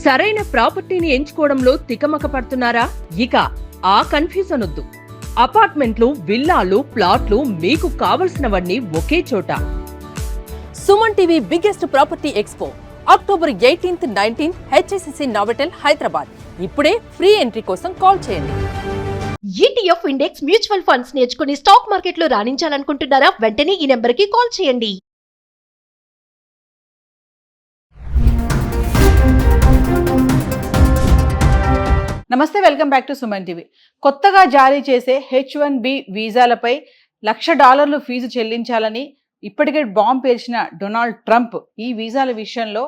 సరైన ప్రాపర్టీని ఎంచుకోవడంలో తికమక పడుతున్నారా? ఇక ఆ కన్ఫ్యూజన్ వద్దు. అపార్ట్మెంట్లు, విల్లాలు, ప్లాట్లు మీకు కావలసినవన్నీ ఒకే చోట. Suman TV biggest property expo October 18th, 19th HSCC Novotel Hyderabad. ఇప్పుడే ఫ్రీ ఎంట్రీ కోసం కాల్ చేయండి. ETF ఇండెక్స్ మ్యూచువల్ ఫండ్స్ నేర్చుకుని స్టాక్ మార్కెట్ లో రాణించాలనుకుంటున్నారా? వెంటనే ఈ నెంబర్కి కాల్ చేయండి. నమస్తే, welcome back to Suman TV. కొత్తగా జారీ చేసే H1B వీసాలపై $1,00,000 ఫీజు చెల్లించాలని ఇప్పటికే బాంబు పేల్చిన డొనాల్డ్ ట్రంప్ ఈ వీసాల విషయంలో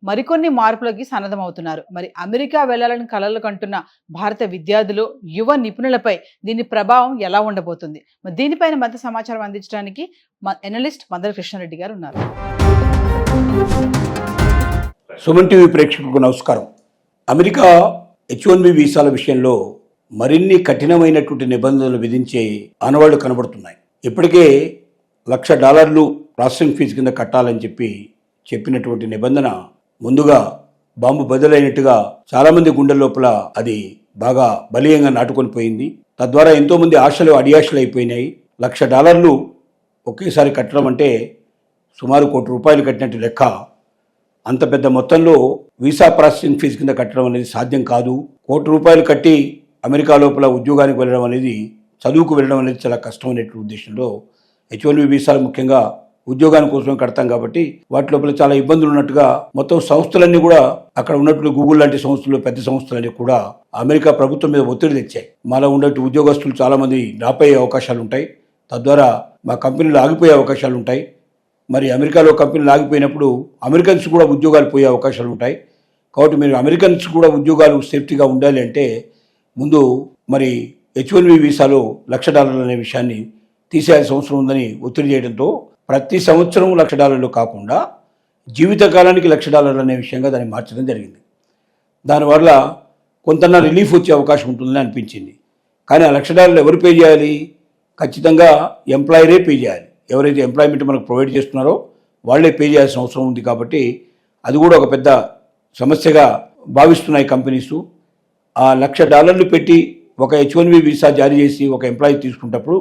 మరికొన్ని మార్పులకి సన్నద్ధమవుతున్నారు. మరి అమెరికా వెళ్లాలని కలలు కంటున్న భారత విద్యార్థులు, యువ నిపుణులపై దీని ప్రభావం ఎలా ఉండబోతుంది? మరి దీనిపైన మరింత సమాచారం అందించడానికి ఎనలిస్ట్ మందల కృష్ణారెడ్డి గారు ఉన్నారు. సుమన్ టీవీ ప్రేక్షకులకు నమస్కారం. అమెరికా H1B వీసాల విషయంలో మరిన్ని కఠినమైనటువంటి నిబంధనలు విధించే ఆనవాళ్లు కనబడుతున్నాయి. ఇప్పటికే $1,00,000 ప్రాసెసింగ్ ఫీజు కింద కట్టాలని చెప్పినటువంటి నిబంధన ముందుగా బాంబు బదులైనట్టుగా చాలామంది గుండెల లోపల అది బాగా బలీయంగా నాటుకొని పోయింది. తద్వారా ఎంతోమంది ఆశలు అడియాశలు అయిపోయినాయి. $1,00,000 ఒకేసారి కట్టడం అంటే సుమారు ₹1,00,00,000 కట్టినట్టు లెక్క. అంత పెద్ద మొత్తంలో వీసా ప్రాసెసింగ్ ఫీజు కింద కట్టడం అనేది సాధ్యం కాదు. ₹1,00,00,000 కట్టి అమెరికా లోపల ఉద్యోగానికి వెళ్ళడం అనేది, చదువుకు వెళ్ళడం అనేది చాలా కష్టమైనటువంటి ఉద్దేశంలో H1B వీసాలు ముఖ్యంగా ఉద్యోగాని కోసమే కడతాం కాబట్టి వాటి లోపల చాలా ఇబ్బందులు ఉన్నట్టుగా మొత్తం సంస్థలన్నీ కూడా అక్కడ ఉన్నటువంటి గూగుల్ లాంటి సంస్థలు, పెద్ద సంస్థలన్నీ కూడా అమెరికా ప్రభుత్వం మీద ఒత్తిడి తెచ్చాయి. మాలో ఉన్నట్టు ఉద్యోగస్తులు చాలామంది నాపయ్యే అవకాశాలు ఉంటాయి, తద్వారా మా కంపెనీలు ఆగిపోయే అవకాశాలు ఉంటాయి. మరి అమెరికాలో కంపెనీలు ఆగిపోయినప్పుడు అమెరికన్స్ కూడా ఉద్యోగాలు పోయే అవకాశాలు ఉంటాయి. కాబట్టి మీరు అమెరికన్స్ కూడా ఉద్యోగాలు సేఫ్టీగా ఉండాలి అంటే ముందు మరి H1B వీసాలో $1,00,000 అనే విషయాన్ని తీసేయాల్సిన అవసరం ఉందని ఒత్తిడి చేయడంతో ప్రతి సంవత్సరం $1,00,000 కాకుండా జీవితకాలానికి $1,00,000 అనే విషయంగా దాన్ని మార్చడం జరిగింది. దానివల్ల కొంత రిలీఫ్ వచ్చే అవకాశం ఉంటుందని అనిపించింది. కానీ ఆ $1,00,000 ఎవరు పే చేయాలి? ఖచ్చితంగా ఎంప్లాయరే పే చేయాలి. ఎవరైతే ఎంప్లాయ్మెంట్ మనకు ప్రొవైడ్ చేస్తున్నారో వాళ్లే పే చేయాల్సిన అవసరం ఉంది. కాబట్టి అది కూడా ఒక పెద్ద సమస్యగా భావిస్తున్నాయి కంపెనీసు. ఆ $1,00,000 పెట్టి ఒక H1B వీసా జారీ చేసి ఒక ఎంప్లాయీ తీసుకున్నప్పుడు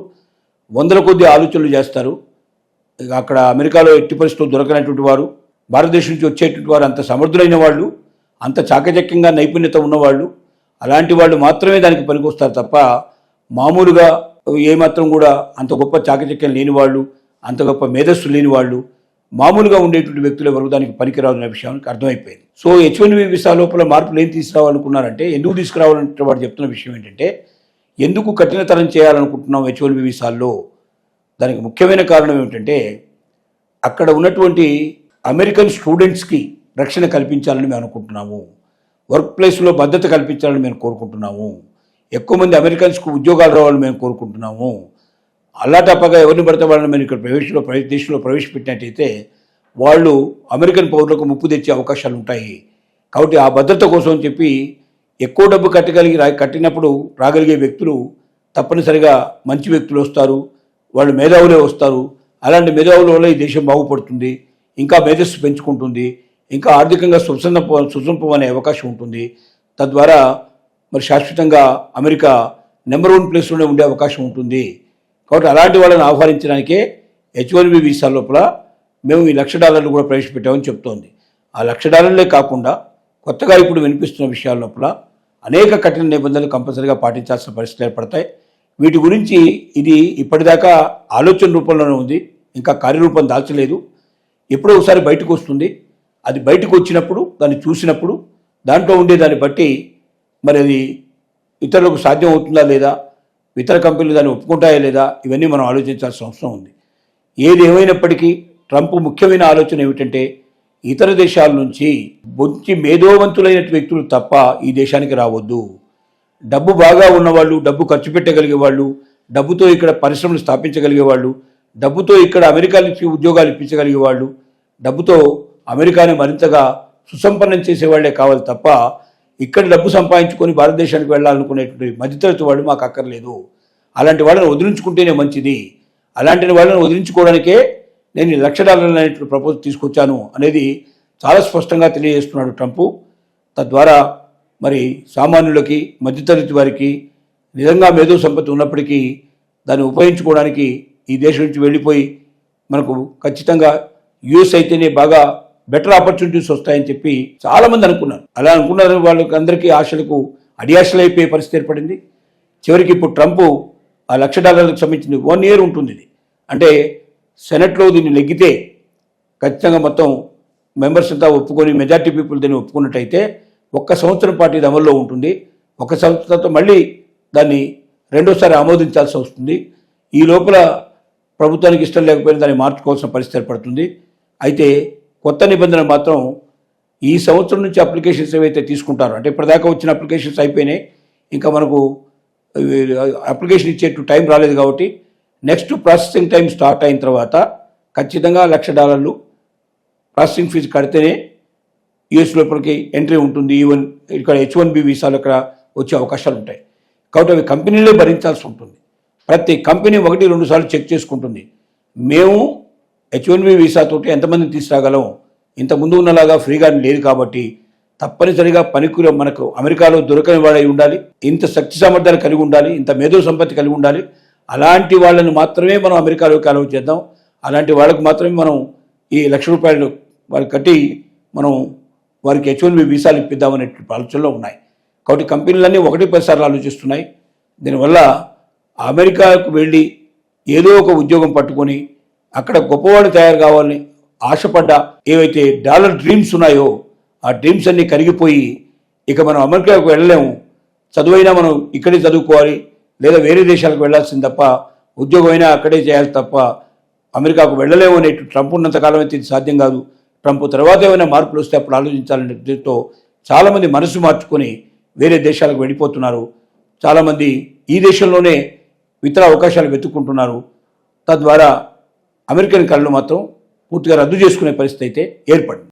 వందల కొద్ది ఆలోచనలు చేస్తారు. అక్కడ అమెరికాలో ఎట్టి పరిస్థితుల్లో దొరకనటువంటి వారు, భారతదేశం నుంచి వచ్చేటువంటి వారు అంత సమర్థులైన వాళ్ళు, అంత చాకచక్యంగా నైపుణ్యత ఉన్నవాళ్ళు, అలాంటి వాళ్ళు మాత్రమే దానికి పనికొస్తారు తప్ప మామూలుగా ఏమాత్రం కూడా అంత గొప్ప చాకచక్యం లేని వాళ్ళు, అంత గొప్ప మేధస్సు లేని వాళ్ళు, మామూలుగా ఉండేటువంటి వ్యక్తులు ఎవరు దానికి పనికిరాదు అనే విషయానికి అర్థమైపోయింది. సో H1B వీసా లోపల మార్పులు ఏం తీసుకురావాలనుకున్నారంటే, ఎందుకు తీసుకురావాలంటే వాడు చెప్తున్న విషయం ఏంటంటే, ఎందుకు కఠినతరం చేయాలనుకుంటున్నాం H1B వీసాల్లో? దానికి ముఖ్యమైన కారణం ఏమిటంటే, అక్కడ ఉన్నటువంటి అమెరికన్ స్టూడెంట్స్కి రక్షణ కల్పించాలని మేము అనుకుంటున్నాము. వర్క్ ప్లేస్లో భద్రత కల్పించాలని మేము కోరుకుంటున్నాము. ఎక్కువ మంది అమెరికన్స్కు ఉద్యోగాలు రావాలని మేము కోరుకుంటున్నాము. అల్లాటప్పగా ఎవరిని పడితే వాళ్ళని మేము ఇక్కడ దేశంలో ప్రవేశపెట్టినట్టయితే వాళ్ళు అమెరికన్ పౌరులకు ముప్పు తెచ్చే అవకాశాలు ఉంటాయి. కాబట్టి ఆ భద్రత కోసం అని చెప్పి ఎక్కువ డబ్బు కట్టినప్పుడు రాగలిగే వ్యక్తులు తప్పనిసరిగా మంచి వ్యక్తులు వస్తారు, వాళ్ళు మేధావులే వస్తారు. అలాంటి మేధావుల వల్ల ఈ దేశం బాగుపడుతుంది, ఇంకా మేధస్సు పెంచుకుంటుంది, ఇంకా ఆర్థికంగా సుసంపం అనే అవకాశం ఉంటుంది. తద్వారా మరి శాశ్వతంగా అమెరికా నెంబర్ 1 ప్లేస్లోనే ఉండే అవకాశం ఉంటుంది. కాబట్టి అలాంటి వాళ్ళని ఆహ్వానించడానికే H1B వీసా లోపల మేము ఈ $1,00,000 కూడా ప్రవేశపెట్టామని చెప్తోంది. ఆ $1,00,000 కాకుండా కొత్తగా ఇప్పుడు వినిపిస్తున్న విషయాల లోపల అనేక కఠిన నిబంధనలు కంపల్సరీగా పాటించాల్సిన పరిస్థితులు ఏర్పడతాయి. వీటి గురించి ఇది ఇప్పటిదాకా ఆలోచన రూపంలోనే ఉంది, ఇంకా కార్యరూపం దాల్చలేదు. ఎప్పుడో ఒకసారి బయటకు వస్తుంది. అది బయటకు వచ్చినప్పుడు, దాన్ని చూసినప్పుడు, దాంట్లో ఉండే దాన్ని బట్టి మరి అది ఇతరులకు సాధ్యం అవుతుందా లేదా, ఇతర కంపెనీలు దాన్ని ఒప్పుకుంటాయా లేదా, ఇవన్నీ మనం ఆలోచించాల్సిన అవసరం ఉంది. ఏది ఏమైనప్పటికీ ట్రంప్ ముఖ్యమైన ఆలోచన ఏమిటంటే, ఇతర దేశాల నుంచి మంచి మేధోవంతులైన వ్యక్తులు తప్ప ఈ దేశానికి రావద్దు. డబ్బు బాగా ఉన్నవాళ్ళు, డబ్బు ఖర్చు పెట్టగలిగే వాళ్ళు, డబ్బుతో ఇక్కడ పరిశ్రమలు స్థాపించగలిగే వాళ్ళు, డబ్బుతో ఇక్కడ అమెరికా నుంచి ఉద్యోగాలు ఇప్పించగలిగే వాళ్ళు, డబ్బుతో అమెరికాని మరింతగా సుసంపన్నం చేసేవాళ్లే కావాలి తప్ప ఇక్కడ డబ్బు సంపాదించుకొని భారతదేశానికి వెళ్ళాలనుకునేటువంటి మధ్యతరగతి వాళ్ళు మాకు అక్కర్లేదు. అలాంటి వాళ్ళని వదిలించుకుంటేనే మంచిది. అలాంటి వాళ్ళని వదిలించుకోవడానికే నేను $1,00,000 అనేటువంటి ప్రపోజల్ తీసుకొచ్చాను అనేది చాలా స్పష్టంగా తెలియజేస్తున్నాడు ట్రంప్. తద్వారా మరి సామాన్యులకి మధ్యతరగతి వారికి నిజంగా మేధో సంపత్తి ఉన్నప్పటికీ దాన్ని ఉపయోగించుకోవడానికి ఈ దేశం నుంచి వెళ్ళిపోయి మనకు ఖచ్చితంగా యూఎస్ అయితేనే బాగా బెటర్ ఆపర్చునిటీస్ వస్తాయని చెప్పి చాలామంది అనుకున్నారు. అలా అనుకున్న వాళ్ళకి అందరికీ ఆశలకు అడియాశలైపోయే పరిస్థితి ఏర్పడింది. చివరికి ఇప్పుడు ట్రంప్ ఆ $1,00,000 సంబంధించింది 1 year ఉంటుంది. ఇది అంటే సెనెట్లో దీన్ని నెగ్గితే ఖచ్చితంగా మొత్తం మెంబర్స్ అంతా ఒప్పుకొని మెజార్టీ పీపుల్ దీన్ని ఒప్పుకున్నట్టయితే 1 సంవత్సరం పాటు ఇది అమల్లో ఉంటుంది. 1 సంవత్సరంతో మళ్ళీ దాన్ని రెండోసారి ఆమోదించాల్సి వస్తుంది. ఈ లోపల ప్రభుత్వానికి ఇష్టం లేకపోయినా దాన్ని మార్చుకోవాల్సిన పరిస్థితి ఏర్పడుతుంది. అయితే కొత్త నిబంధన మాత్రం ఈ సంవత్సరం నుంచి అప్లికేషన్స్ ఏవైతే తీసుకుంటారో, అంటే ఇప్పటిదాకా వచ్చిన అప్లికేషన్స్ అయిపోయినాయి, ఇంకా మనకు అప్లికేషన్ ఇచ్చేట్టు టైం రాలేదు కాబట్టి నెక్స్ట్ ప్రాసెసింగ్ టైం స్టార్ట్ అయిన తర్వాత ఖచ్చితంగా $1,00,000 ప్రాసెసింగ్ ఫీజు కడితేనే యూఎస్ లోపలికి ఎంట్రీ ఉంటుంది. ఈవెన్ ఇక్కడ H1B వీసాలు ఇక్కడ వచ్చే అవకాశాలు ఉంటాయి. కాబట్టి అవి కంపెనీలే భరించాల్సి ఉంటుంది. ప్రతి కంపెనీ 1-2 సార్లు చెక్ చేసుకుంటుంది. మేము H1B వీసాతోటి ఎంతమందిని తీసుకురాగలం, ఇంతకుముందు ఉన్నలాగా ఫ్రీగా లేదు కాబట్టి తప్పనిసరిగా పనికిలో మనకు అమెరికాలో దొరకని వాడై ఉండాలి, ఇంత శక్తి సామర్థ్యాలు కలిగి ఉండాలి, ఇంత మేధో సంపత్తి కలిగి ఉండాలి. అలాంటి వాళ్ళని మాత్రమే మనం అమెరికాలోకి అలౌ చేద్దాం. అలాంటి వాళ్ళకు మాత్రమే మనం ఈ $1,00,000 వాళ్ళకి కట్టి మనం వారికి H1B వీసాలు ఇప్పిద్దామనే ఆలోచనలో ఉన్నాయి. కాబట్టి కంపెనీలన్నీ 1-10 సార్లు ఆలోచిస్తున్నాయి. దీనివల్ల అమెరికాకు వెళ్ళి ఏదో ఒక ఉద్యోగం పట్టుకొని అక్కడ గొప్పవాడు తయారు కావాలని ఆశపడ్డ ఏవైతే డాలర్ డ్రీమ్స్ ఉన్నాయో ఆ డ్రీమ్స్ అన్నీ కరిగిపోయి ఇక మనం అమెరికాకు వెళ్ళలేము, చదువైనా మనం ఇక్కడే చదువుకోవాలి లేదా వేరే దేశాలకు వెళ్ళాల్సింది తప్ప, ఉద్యోగమైనా అక్కడే చేయాలి తప్ప అమెరికాకు వెళ్ళలేము అనే ట్రంప్ ఉన్నంతకాలం అయితే ఇది సాధ్యం కాదు. ట్రంప్ తర్వాత ఏమైనా మార్పులు వస్తే అప్పుడు ఆలోచించాలనే ఉద్దేశంతో చాలామంది మనసు మార్చుకొని వేరే దేశాలకు వెళ్ళిపోతున్నారు. చాలామంది ఈ దేశంలోనే ఇతర అవకాశాలు వెతుక్కుంటున్నారు. తద్వారా అమెరికన్ కళలు మాత్రం పూర్తిగా రద్దు చేసుకునే పరిస్థితి అయితే ఏర్పడింది.